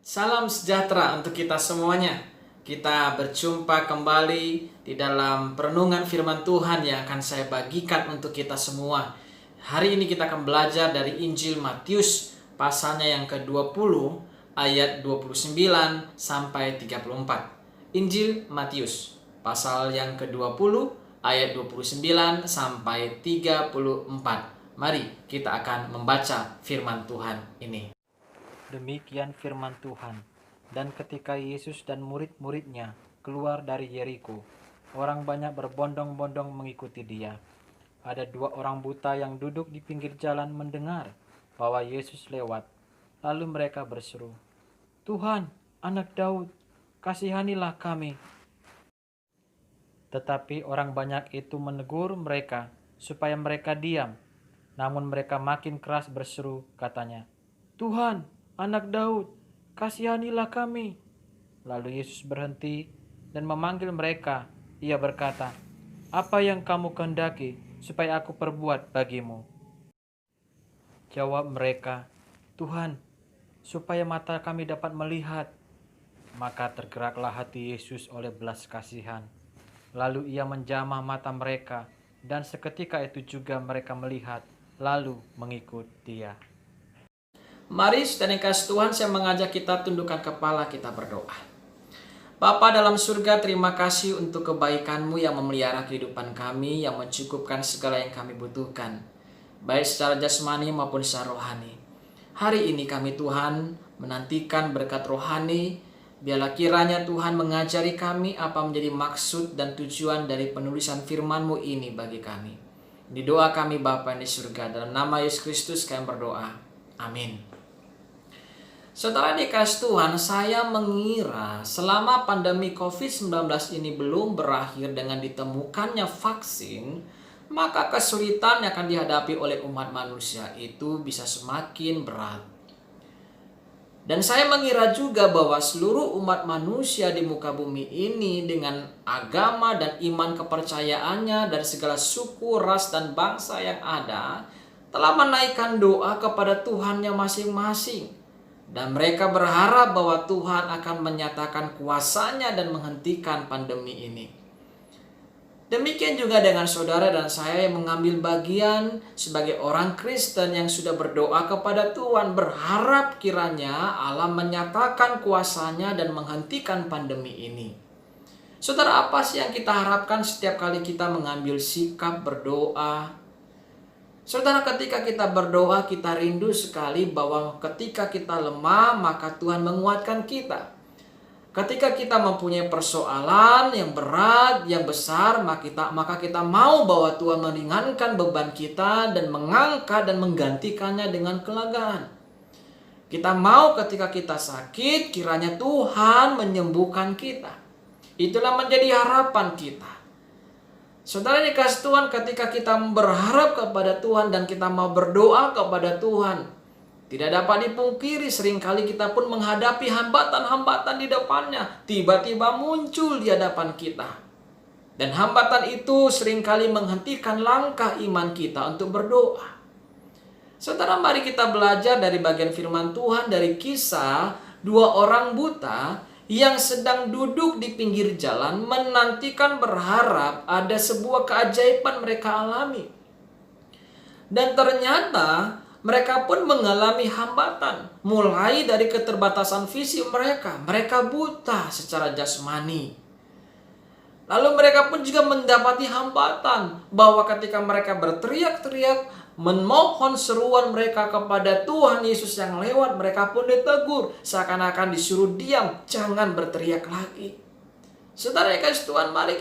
Salam sejahtera untuk kita semuanya. Kita berjumpa kembali di dalam perenungan firman Tuhan yang akan saya bagikan untuk kita semua. Hari ini kita akan belajar dari Injil Matius pasalnya yang ke-20 ayat 29 sampai 34. Injil Matius pasal yang ke-20 ayat 29 sampai 34. Mari kita akan membaca firman Tuhan ini. Demikian firman Tuhan. Dan ketika Yesus dan murid-muridnya keluar dari Yeriko, orang banyak berbondong-bondong mengikuti dia. Ada dua orang buta yang duduk di pinggir jalan mendengar bahwa Yesus lewat. Lalu mereka berseru, "Tuhan, anak Daud, kasihanilah kami." Tetapi orang banyak itu menegur mereka supaya mereka diam. Namun mereka makin keras berseru, katanya, "Tuhan, anak Daud, kasihanilah kami." Lalu Yesus berhenti dan memanggil mereka. Ia berkata, "Apa yang kamu kehendaki supaya aku perbuat bagimu?" Jawab mereka, "Tuhan, supaya mata kami dapat melihat." Maka tergeraklah hati Yesus oleh belas kasihan. Lalu ia menjamah mata mereka, dan seketika itu juga mereka melihat, lalu mengikut dia. Mari saudara yang kasih Tuhan, saya mengajak kita tundukkan kepala, kita berdoa. Bapa dalam surga, terima kasih untuk kebaikan-Mu yang memelihara kehidupan kami, yang mencukupkan segala yang kami butuhkan, baik secara jasmani maupun secara rohani. Hari ini kami Tuhan menantikan berkat rohani. Biarlah kiranya Tuhan mengajari kami apa menjadi maksud dan tujuan dari penulisan firman-Mu ini bagi kami. Di doa kami Bapa yang di surga, dalam nama Yesus Kristus kami berdoa. Amin. Saudara dikasih Tuhan, saya mengira selama pandemi COVID-19 ini belum berakhir dengan ditemukannya vaksin, maka kesulitan yang akan dihadapi oleh umat manusia itu bisa semakin berat. Dan saya mengira juga bahwa seluruh umat manusia di muka bumi ini dengan agama dan iman kepercayaannya dari segala suku, ras, dan bangsa yang ada telah menaikkan doa kepada Tuhannya masing-masing. Dan mereka berharap bahwa Tuhan akan menyatakan kuasa-Nya dan menghentikan pandemi ini. Demikian juga dengan saudara dan saya yang mengambil bagian sebagai orang Kristen yang sudah berdoa kepada Tuhan, berharap kiranya Allah menyatakan kuasa-Nya dan menghentikan pandemi ini. Saudara, apa sih yang kita harapkan setiap kali kita mengambil sikap berdoa? Saudara, ketika kita berdoa, kita rindu sekali bahwa ketika kita lemah, maka Tuhan menguatkan kita. Ketika kita mempunyai persoalan yang berat, yang besar, maka kita mau bahwa Tuhan meringankan beban kita dan mengangkat dan menggantikannya dengan kelegaan. Kita mau ketika kita sakit, kiranya Tuhan menyembuhkan kita. Itulah menjadi harapan kita. Saudara dikasih Tuhan, ketika kita berharap kepada Tuhan dan kita mau berdoa kepada Tuhan, tidak dapat dipungkiri seringkali kita pun menghadapi hambatan-hambatan di depannya. Tiba-tiba muncul di hadapan kita. Dan hambatan itu seringkali menghentikan langkah iman kita untuk berdoa. Saudara, mari kita belajar dari bagian firman Tuhan dari kisah dua orang buta yang sedang duduk di pinggir jalan menantikan berharap ada sebuah keajaiban mereka alami. Dan ternyata mereka pun mengalami hambatan. Mulai dari keterbatasan fisik mereka. Mereka buta secara jasmani. Lalu mereka pun juga mendapati hambatan. Bahwa ketika mereka berteriak-teriak, memohon seruan mereka kepada Tuhan Yesus yang lewat, mereka pun ditegur. Seakan-akan disuruh diam, jangan berteriak lagi. Saudara yang kasih Tuhan, mari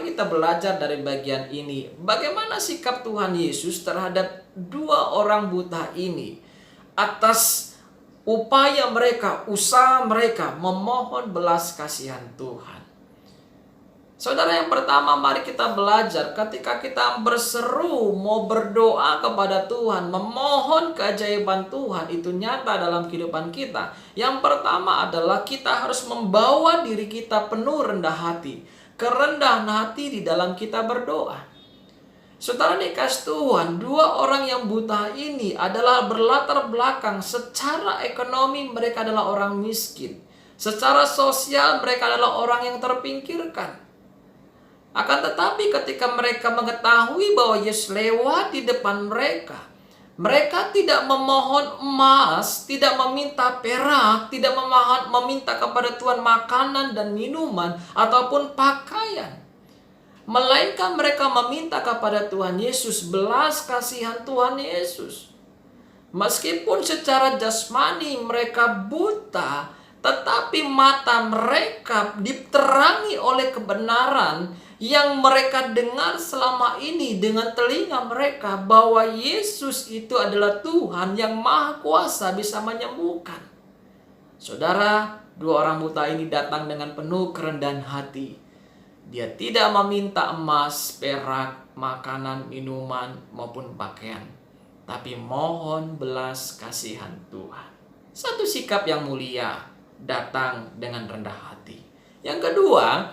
kita belajar dari bagian ini. Bagaimana sikap Tuhan Yesus terhadap dua orang buta ini atas upaya mereka, usaha mereka memohon belas kasihan Tuhan. Saudara, yang pertama mari kita belajar ketika kita berseru mau berdoa kepada Tuhan, memohon keajaiban Tuhan itu nyata dalam kehidupan kita. Yang pertama adalah kita harus membawa diri kita penuh rendah hati, kerendahan hati di dalam kita berdoa. Saudara dikasih Tuhan, dua orang yang buta ini adalah berlatar belakang secara ekonomi mereka adalah orang miskin. Secara sosial mereka adalah orang yang terpinggirkan. Akan tetapi ketika mereka mengetahui bahwa Yesus lewat di depan mereka, mereka tidak memohon emas, tidak meminta perak, tidak meminta kepada Tuhan makanan dan minuman ataupun pakaian. Melainkan mereka meminta kepada Tuhan Yesus belas kasihan Tuhan Yesus. Meskipun secara jasmani mereka buta, tetapi mata mereka diterangi oleh kebenaran yang mereka dengar selama ini dengan telinga mereka, bahwa Yesus itu adalah Tuhan yang Maha Kuasa bisa menyembuhkan. Saudara, dua orang buta ini datang dengan penuh kerendahan hati. Dia tidak meminta emas, perak, makanan, minuman, maupun pakaian, tapi mohon belas kasihan Tuhan. Satu sikap yang mulia, datang dengan rendah hati. Yang kedua,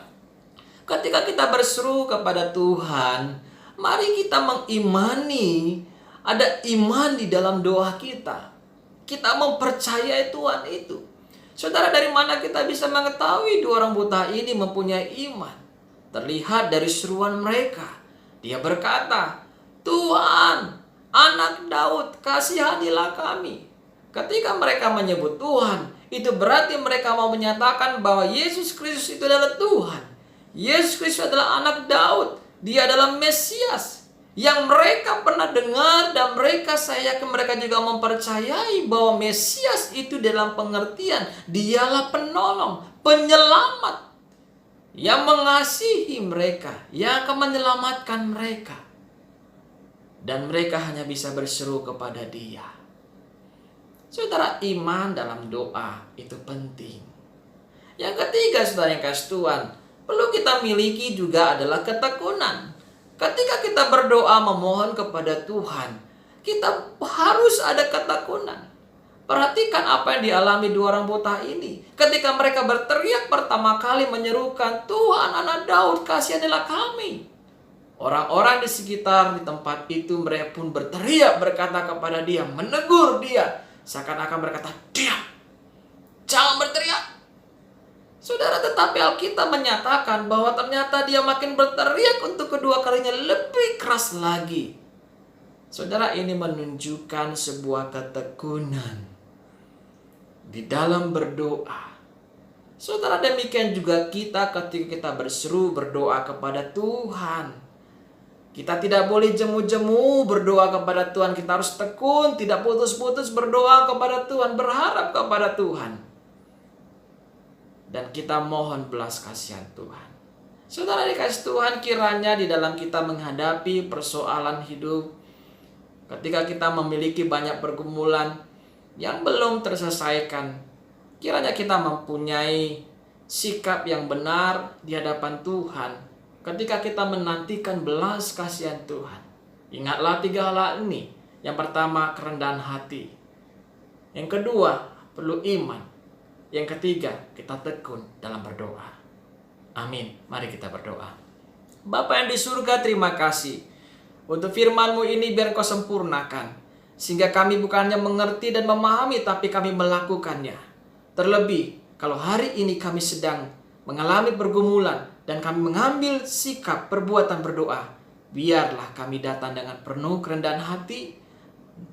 ketika kita berseru kepada Tuhan, mari kita mengimani, ada iman di dalam doa kita. Kita mempercayai Tuhan itu. Saudara, dari mana kita bisa mengetahui dua orang buta ini mempunyai iman? Terlihat dari seruan mereka. Dia berkata, "Tuhan, Anak Daud, kasihanilah kami." Ketika mereka menyebut Tuhan, itu berarti mereka mau menyatakan bahwa Yesus Kristus itu adalah Tuhan. Yesus Kristus adalah anak Daud. Dia adalah Mesias yang mereka pernah dengar, dan saya yakin mereka juga mempercayai bahwa Mesias itu dalam pengertian dialah penolong, penyelamat yang mengasihi mereka, yang akan menyelamatkan mereka. Dan mereka hanya bisa berseru kepada Dia. Saudara, iman dalam doa itu penting. Yang ketiga, saudara yang kasih Tuhan, perlu kita miliki juga adalah ketekunan. Ketika kita berdoa memohon kepada Tuhan, kita harus ada ketekunan. Perhatikan apa yang dialami dua orang buta ini. Ketika mereka berteriak pertama kali menyerukan, "Tuhan, Anak Daud, kasihanilah kami." Orang-orang di sekitar di tempat itu mereka pun berteriak berkata kepada dia, menegur dia, seakan-akan berkata, "Diam, jangan berteriak." Saudara, tetapi Alkitab menyatakan bahwa ternyata dia makin berteriak untuk kedua kalinya lebih keras lagi. Saudara, ini menunjukkan sebuah ketekunan di dalam berdoa. Saudara, demikian juga kita ketika kita berseru berdoa kepada Tuhan. Kita tidak boleh jemu-jemu berdoa kepada Tuhan. Kita harus tekun, tidak putus-putus berdoa kepada Tuhan, berharap kepada Tuhan. Dan kita mohon belas kasihan Tuhan. Saudara dikasih Tuhan, kiranya di dalam kita menghadapi persoalan hidup, ketika kita memiliki banyak pergumulan yang belum terselesaikan, kiranya kita mempunyai sikap yang benar di hadapan Tuhan. Ketika kita menantikan belas kasihan Tuhan, ingatlah tiga hal ini. Yang pertama, kerendahan hati. Yang kedua, perlu iman. Yang ketiga, kita tekun dalam berdoa. Amin. Mari kita berdoa. Bapa yang di surga, terima kasih untuk firman-Mu ini, biar Kau sempurnakan, sehingga kami bukannya mengerti dan memahami, tapi kami melakukannya. Terlebih, kalau hari ini kami sedang mengalami pergumulan, dan kami mengambil sikap perbuatan berdoa, biarlah kami datang dengan penuh kerendahan hati,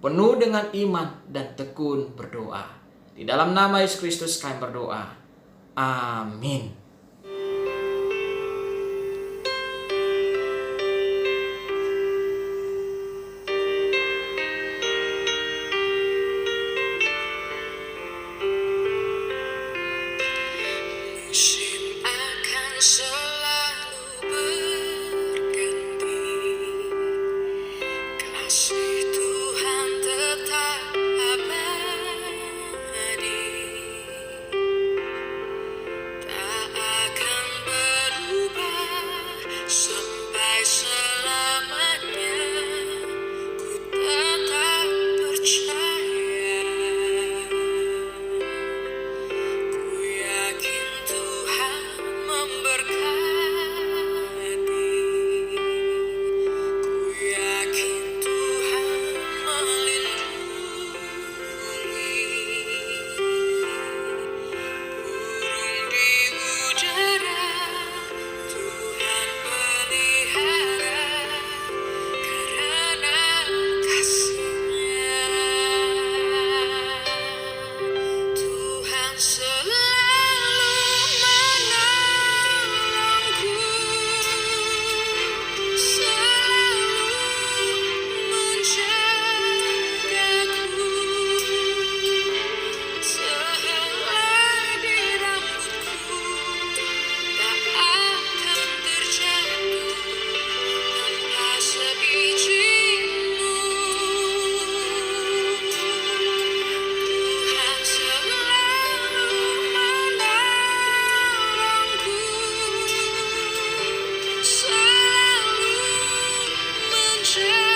penuh dengan iman, dan tekun berdoa. Di dalam nama Yesus Kristus kami berdoa. Amin. Musim akan selalu berganti, kasih Tuhan tetap abadi, tak akan berubah sampai selamanya. Ku tetap percaya, ku yakin Tuhan memberkati, ku 着